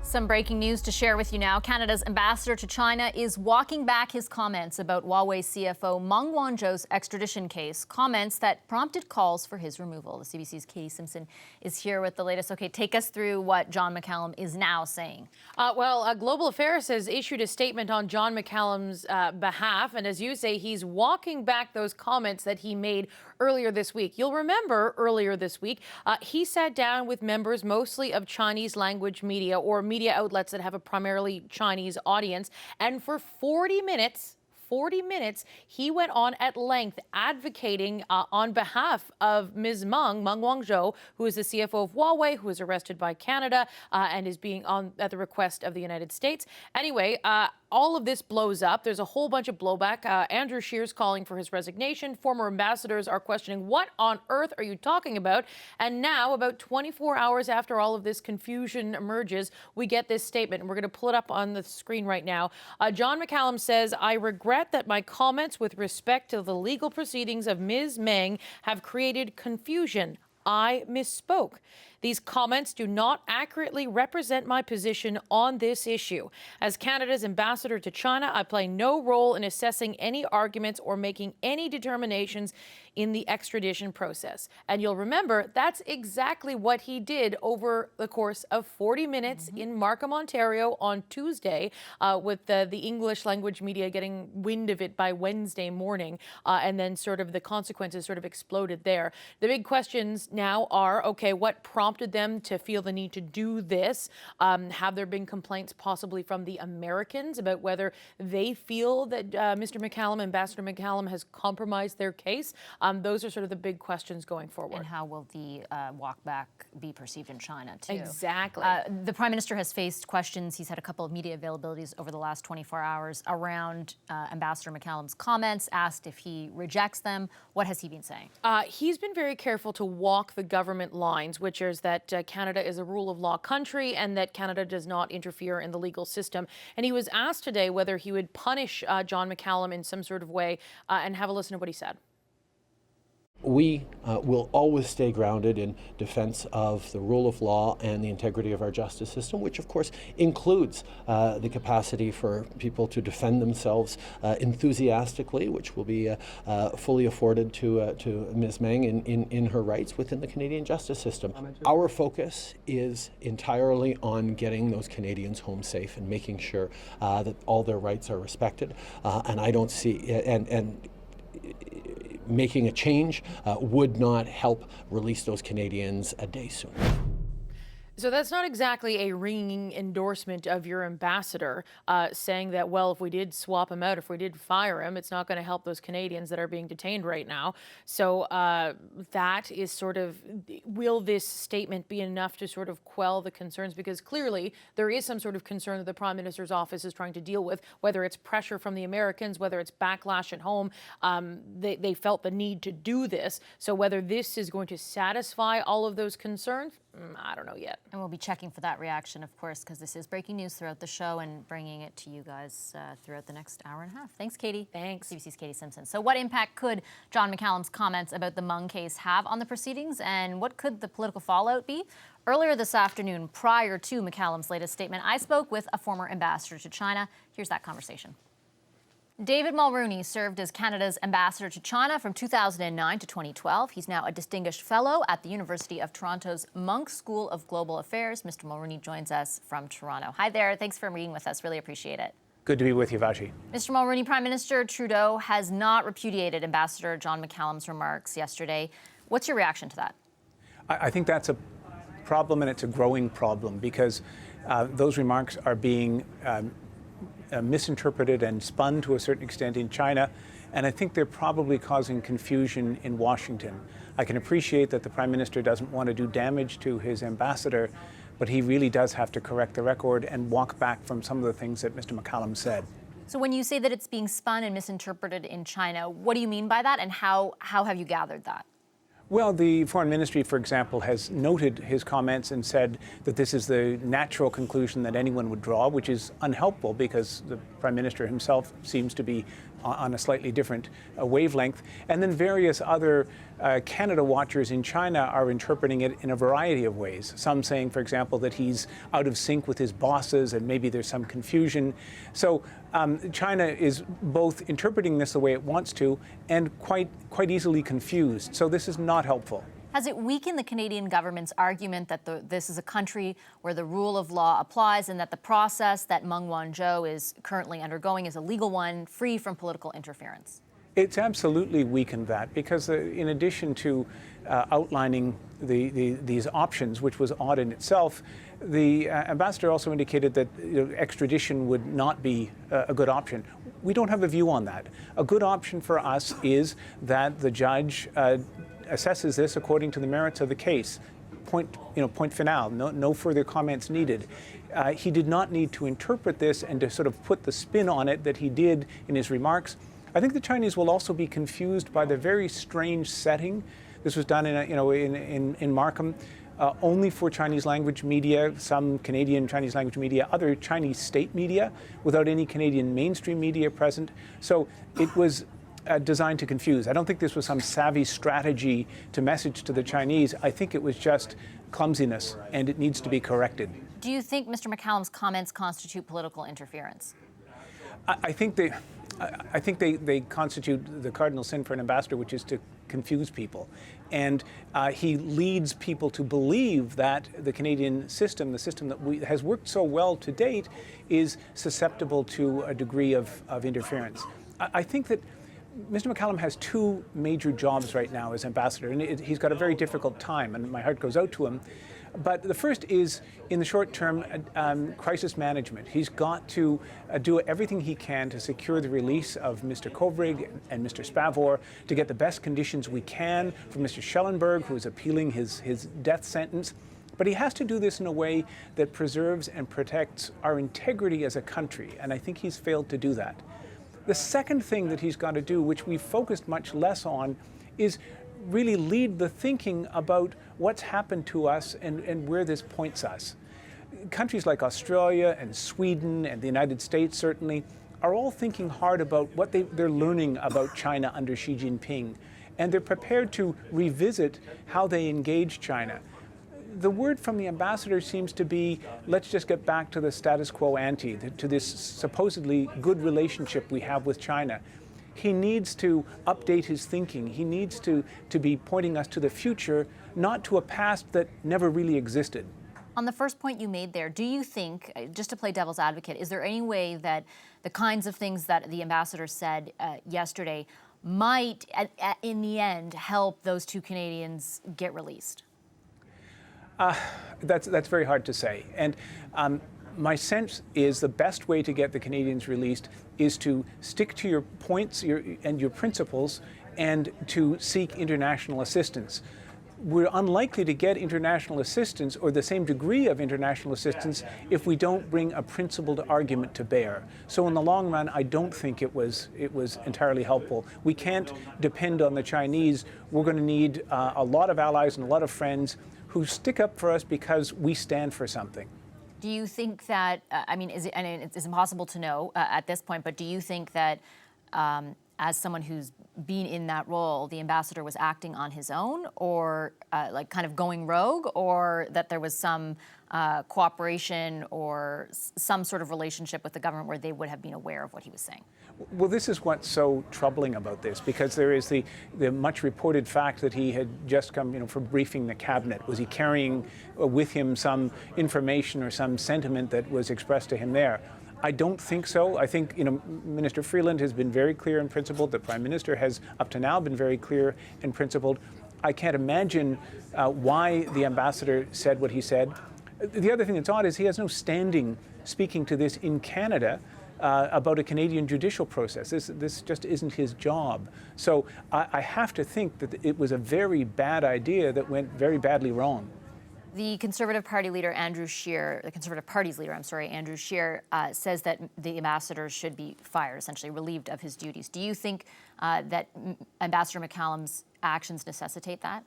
Some breaking news to share with you now. Canada's ambassador to China is walking back his comments about Huawei CFO Meng Wanzhou's extradition case, comments that prompted calls for his removal. The CBC's Katie Simpson is here with the latest. Okay, take us through what John McCallum is now saying. Global Affairs has issued a statement on John McCallum's behalf, and as you say, he's walking back those comments that he made earlier this week. You'll remember earlier this week, he sat down with members mostly of Chinese language media or media outlets that have a primarily Chinese audience, and for 40 minutes, he went on at length advocating on behalf of Ms. Meng Wanzhou, who is the CFO of Huawei, who was arrested by Canada and is being on at the request of the United States. Anyway, all of this blows up. There's a whole bunch of blowback. Andrew Scheer's calling for his resignation. Former ambassadors are questioning, what on earth are you talking about? And now, about 24 hours after all of this confusion emerges, we get this statement. And we're going to pull it up on the screen right now. John McCallum says, "I regret that my comments with respect to the legal proceedings of Ms. Meng have created confusion. I misspoke. These comments do not accurately represent my position on this issue. As Canada's ambassador to China, I play no role in assessing any arguments or making any determinations in the extradition process." And you'll remember that's exactly what he did over the course of 40 minutes in Markham, Ontario on Tuesday, with the English language media getting wind of it by Wednesday morning. And then sort of the consequences sort of exploded there. The big questions now are, okay, what prompted them to feel the need to do this? Have there been complaints possibly from the Americans about whether they feel that Mr. McCallum, Ambassador McCallum, has compromised their case? Those are sort of the big questions going forward. And how will the walk back be perceived in China, too? Exactly. The Prime Minister has faced questions. He's had a couple of media availabilities over the last 24 hours around Ambassador McCallum's comments, asked if he rejects them. What has he been saying? He's been very careful to walk the government lines, which is that Canada is a rule of law country and that Canada does not interfere in the legal system. And he was asked today whether he would punish John McCallum in some sort of way, and have a listen to what he said. We will always stay grounded in defense of the rule of law and the integrity of our justice system, which of course includes the capacity for people to defend themselves enthusiastically, which will be fully afforded to Ms. Meng in her rights within the Canadian justice system. Our focus is entirely on getting those Canadians home safe and making sure that all their rights are respected. And I don't see, and making a change would not help release those Canadians a day sooner. So that's not exactly a ringing endorsement of your ambassador, saying that, well, if we did swap him out, if we did fire him, it's not going to help those Canadians that are being detained right now. So that is sort of, will this statement be enough to sort of quell the concerns? Because clearly there is some sort of concern that the Prime Minister's office is trying to deal with, whether it's pressure from the Americans, whether it's backlash at home. They felt the need to do this. So whether this is going to satisfy all of those concerns, I don't know yet. And we'll be checking for that reaction, of course, because this is breaking news throughout the show and bringing it to you guys throughout the next hour and a half. Thanks, Katie. Thanks. CBC's Katie Simpson. So what impact could John McCallum's comments about the Meng case have on the proceedings, and what could the political fallout be? Earlier this afternoon, prior to McCallum's latest statement, I spoke with a former ambassador to China. Here's that conversation. David Mulrooney served as Canada's ambassador to China from 2009 to 2012. He's now a distinguished fellow at the University of Toronto's Munk School of Global Affairs. Mr. Mulrooney joins us from Toronto. Hi there. Thanks for meeting with us. Really appreciate it. Good to be with you, Vashi. Mr. Mulrooney, Prime Minister Trudeau has not repudiated Ambassador John McCallum's remarks yesterday. What's your reaction to that? I think that's a problem, and it's a growing problem, because those remarks are being misinterpreted and spun to a certain extent in China, and I think they're probably causing confusion in Washington. I can appreciate that the Prime Minister doesn't want to do damage to his ambassador, but he really does have to correct the record and walk back from some of the things that Mr. McCallum said. So when you say that it's being spun and misinterpreted in China, what do you mean by that, and how have you gathered that? Well, the Foreign Ministry, for example, has noted his comments and said that this is the natural conclusion that anyone would draw, which is unhelpful because the Prime Minister himself seems to be on a slightly different wavelength. And then various other Canada watchers in China are interpreting it in a variety of ways. Some saying, for example, that he's out of sync with his bosses and maybe there's some confusion. So China is both interpreting this the way it wants to and quite easily confused. So this is not helpful. Has it weakened the Canadian government's argument that this is a country where the rule of law applies and that the process that Meng Wanzhou is currently undergoing is a legal one, free from political interference? It's absolutely weakened that because in addition to outlining these options, which was odd in itself, the ambassador also indicated that extradition would not be a good option. We don't have a view on that. A good option for us is that the judge assesses this according to the merits of the case. Point final. No further comments needed. He did not need to interpret this and to sort of put the spin on it that he did in his remarks. I think the Chinese will also be confused by the very strange setting. This was done in Markham, only for Chinese language media, some Canadian Chinese language media, other Chinese state media, without any Canadian mainstream media present. So it was designed to confuse. I don't think this was some savvy strategy to message to the Chinese. I think it was just clumsiness, and it needs to be corrected. Do you think Mr. McCallum's comments constitute political interference? I think they constitute the cardinal sin for an ambassador, which is to confuse people. And he leads people to believe that the Canadian system, the system that has worked so well to date, is susceptible to a degree of interference. I think that Mr. McCallum has two major jobs right now as ambassador, and he's got a very difficult time, and my heart goes out to him. But the first is, in the short term, crisis management. He's got to do everything he can to secure the release of Mr. Kovrig and Mr. Spavor, to get the best conditions we can for Mr. Schellenberg, who is appealing his death sentence. But he has to do this in a way that preserves and protects our integrity as a country, and I think he's failed to do that. The second thing that he's got to do, which we've focused much less on, is really lead the thinking about what's happened to us and where this points us. Countries like Australia and Sweden and the United States certainly are all thinking hard about what they're learning about China under Xi Jinping, and they're prepared to revisit how they engage China. The word from the ambassador seems to be, let's just get back to the status quo ante, to this supposedly good relationship we have with China. He needs to update his thinking. He needs to be pointing us to the future, not to a past that never really existed. On the first point you made there, do you think, just to play devil's advocate, is there any way that the kinds of things that the ambassador said yesterday might, in the end, help those two Canadians get released? That's very hard to say. And my sense is the best way to get the Canadians released is to stick to your points and your principles and to seek international assistance. We're unlikely to get international assistance or the same degree of international assistance if we don't bring a principled argument to bear. So in the long run, I don't think it was entirely helpful. We can't depend on the Chinese. We're going to need a lot of allies and a lot of friends who stick up for us because we stand for something. Do you think that, it's impossible to know at this point, but do you think that as someone who's been in that role, the ambassador was acting on his own or kind of going rogue, or that there was some cooperation or some sort of relationship with the government where they would have been aware of what he was saying? Well, this is what's so troubling about this, because there is the much reported fact that he had just come, for briefing the cabinet. Was he carrying with him some information or some sentiment that was expressed to him there? I don't think so. I think, Minister Freeland has been very clear and principled. The Prime Minister has, up to now, been very clear and principled. I can't imagine why the ambassador said what he said. The other thing that's odd is he has no standing speaking to this in Canada about a Canadian judicial process. This just isn't his job. So I have to think that it was a very bad idea that went very badly wrong. The Conservative Party leader, Andrew Scheer, Andrew Scheer, says that the ambassador should be fired, essentially relieved of his duties. Do you think that Ambassador McCallum's actions necessitate that?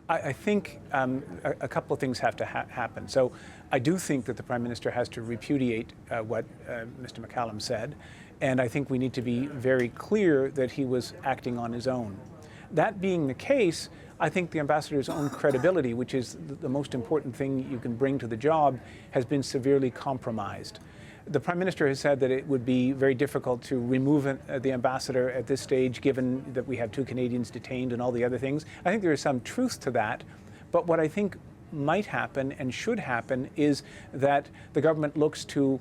I think a couple of things have to happen. So I do think that the Prime Minister has to repudiate what Mr. McCallum said. And I think we need to be very clear that he was acting on his own. That being the case, I think the ambassador's own credibility, which is the most important thing you can bring to the job, has been severely compromised. The Prime Minister has said that it would be very difficult to remove the ambassador at this stage, given that we have 2 Canadians detained and all the other things. I think there is some truth to that. But what I think might happen and should happen is that the government looks to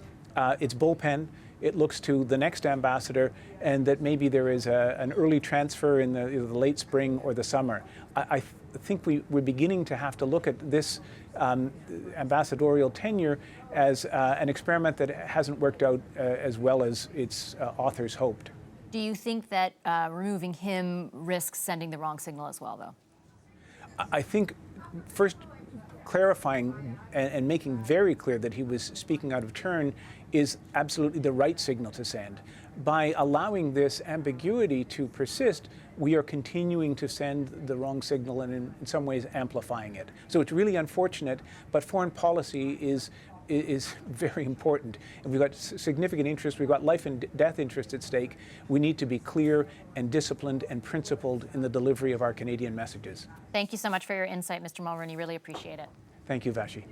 its bullpen, it looks to the next ambassador, and that maybe there is an early transfer in either the late spring or the summer. I think we're beginning to have to look at this ambassadorial tenure as an experiment that hasn't worked out as well as its authors hoped. Do you think that removing him risks sending the wrong signal as well, though? I think first clarifying and making very clear that he was speaking out of turn is absolutely the right signal to send. By allowing this ambiguity to persist, we are continuing to send the wrong signal and in some ways amplifying it. So it's really unfortunate, but foreign policy is very important. And we've got significant interest, we've got life and death interest at stake. We need to be clear and disciplined and principled in the delivery of our Canadian messages. Thank you so much for your insight, Mr. Mulroney. Really appreciate it. Thank you, Vashi.